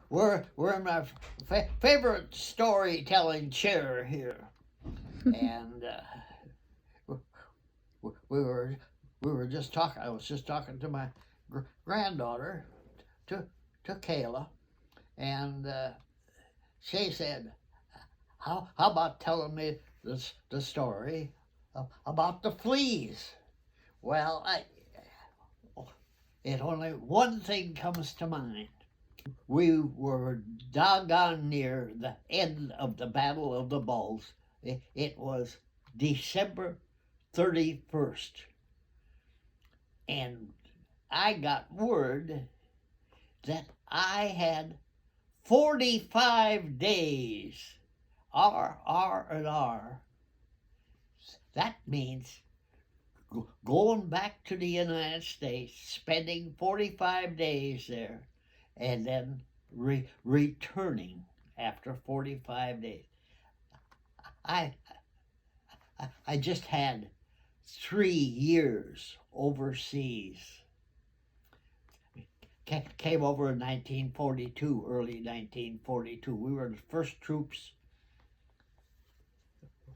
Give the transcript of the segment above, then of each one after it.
we're in my favorite storytelling chair here, and we were just talking. I was just talking to my granddaughter, to Kayla, and she said, "How about telling me the story about the fleas?" Well, only one thing comes to mind. We were doggone near the end of the Battle of the Bulge. It was December 31st. And I got word that I had 45 days, R and R. That means going back to the United States, spending 45 days there, and then returning after 45 days. I just had 3 years overseas. Came over in 1942, early 1942. We were the first troops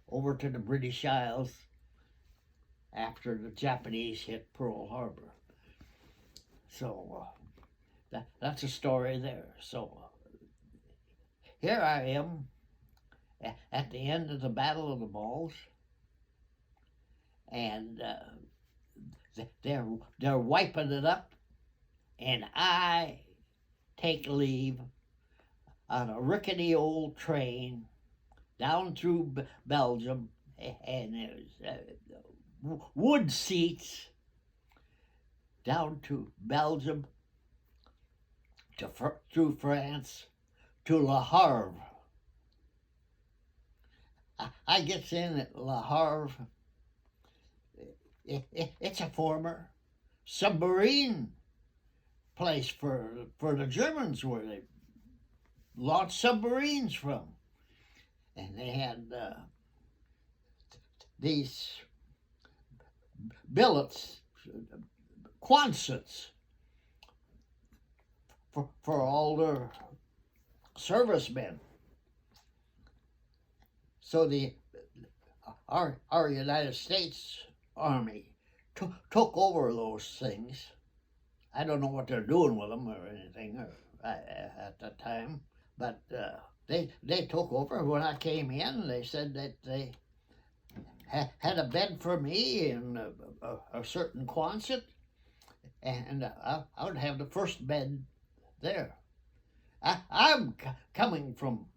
over to the British Isles after the Japanese hit Pearl Harbor. So that's a story there. So here I am at the end of the Battle of the Bulge, and they're wiping it up, and I take leave on a rickety old train down through Belgium, and there's wood seats down to Belgium, through France, to Le Havre. I gets in at Le Havre. It's a former submarine place for the Germans, where they launched submarines from. And they had these billets, quonsets, for all their servicemen. So our United States Army took over those things. I don't know what they're doing with them or anything at the time, but they took over. When I came in, they said that they had a bed for me in a certain Quonset, and I would have the first bed there. I'm coming from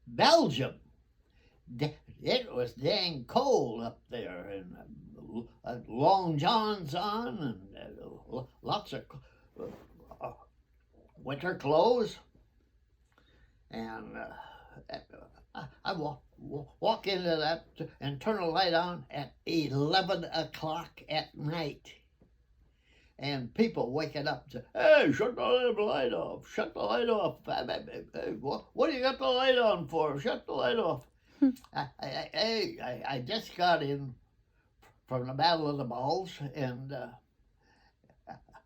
Belgium. It was dang cold up there, and long johns on, and lots of winter clothes. And I walk into that and turn the light on at 11 o'clock at night. And people waking up to, "Hey, shut the light off, shut the light off. Hey, what do you got the light on for? Shut the light off." I just got in from the Battle of the Bulge, and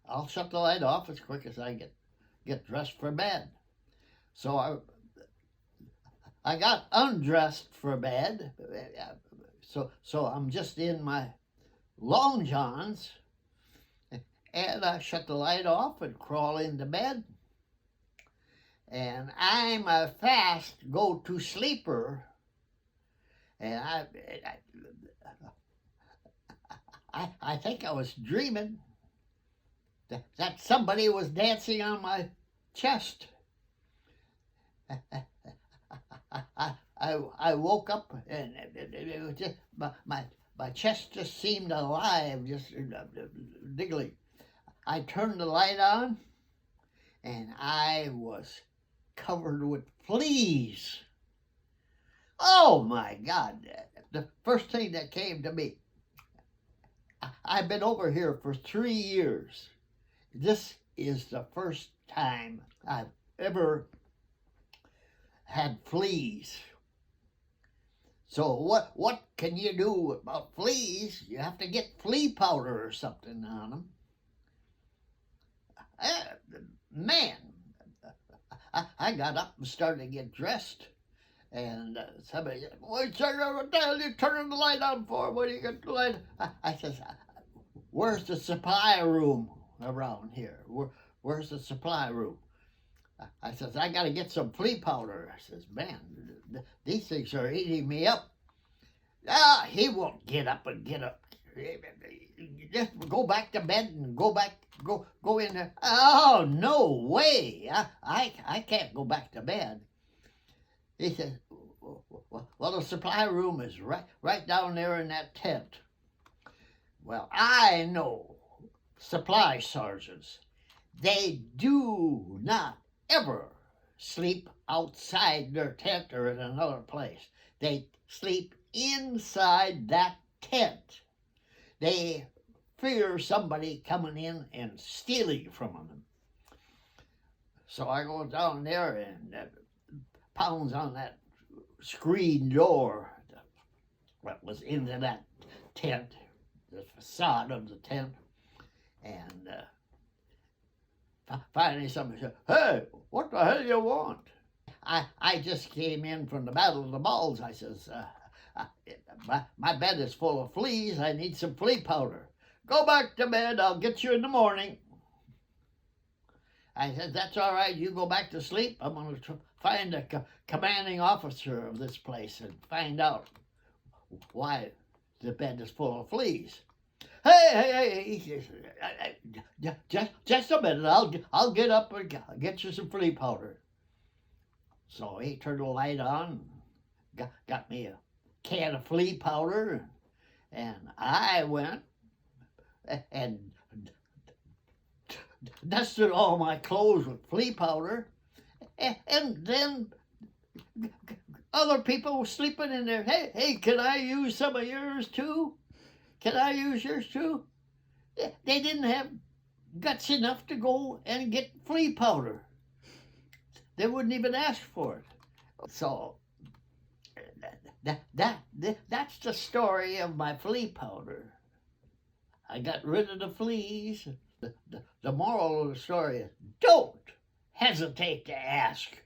I'll shut the light off as quick as I get dressed for bed. So I got undressed for bed. So I'm just in my long johns, and I shut the light off and crawl into bed. And I'm a fast go-to-sleeper. And I think I was dreaming that somebody was dancing on my chest. I woke up, and it was just my chest just seemed alive, just diggly. I turned the light on, and I was covered with fleas. Oh my God, the first thing that came to me, I've been over here for 3 years. This is the first time I've ever had fleas. So what can you do about fleas? You have to get flea powder or something on them. Man, I got up and started to get dressed. And somebody said, "What the hell are you turning the light on for? What do you got the light?" I says, "Where's the supply room around here? Where's the supply room?" I says, "I got to get some flea powder." I says, "Man, these things are eating me up." "Ah, he won't get up and get up. Just go back to bed and go in there." "Oh, no way. I can't go back to bed." He said, "Well, the supply room is right down there in that tent." Well, I know supply sergeants. They do not ever sleep outside their tent or in another place. They sleep inside that tent. They fear somebody coming in and stealing from them. So I go down there and pounds on that screen door that was into that tent, the facade of the tent, and finally somebody said, "Hey, what the hell you want?" I just came in from the Battle of the Bulge. I says, my bed is full of fleas. I need some flea powder. "Go back to bed. I'll get you in the morning." I said, "That's all right. You go back to sleep. I'm going to find the commanding officer of this place and find out why the bed is full of fleas." Hey, just a minute. I'll get up and get you some flea powder." So he turned the light on, got me a can of flea powder, and I went and dusted all my clothes with flea powder, and then other people were sleeping in there. Hey, can I use some of yours too? Can I use yours too? They didn't have guts enough to go and get flea powder. They wouldn't even ask for it. So that's the story of my flea powder. I got rid of the fleas. The moral of the story is, don't hesitate to ask.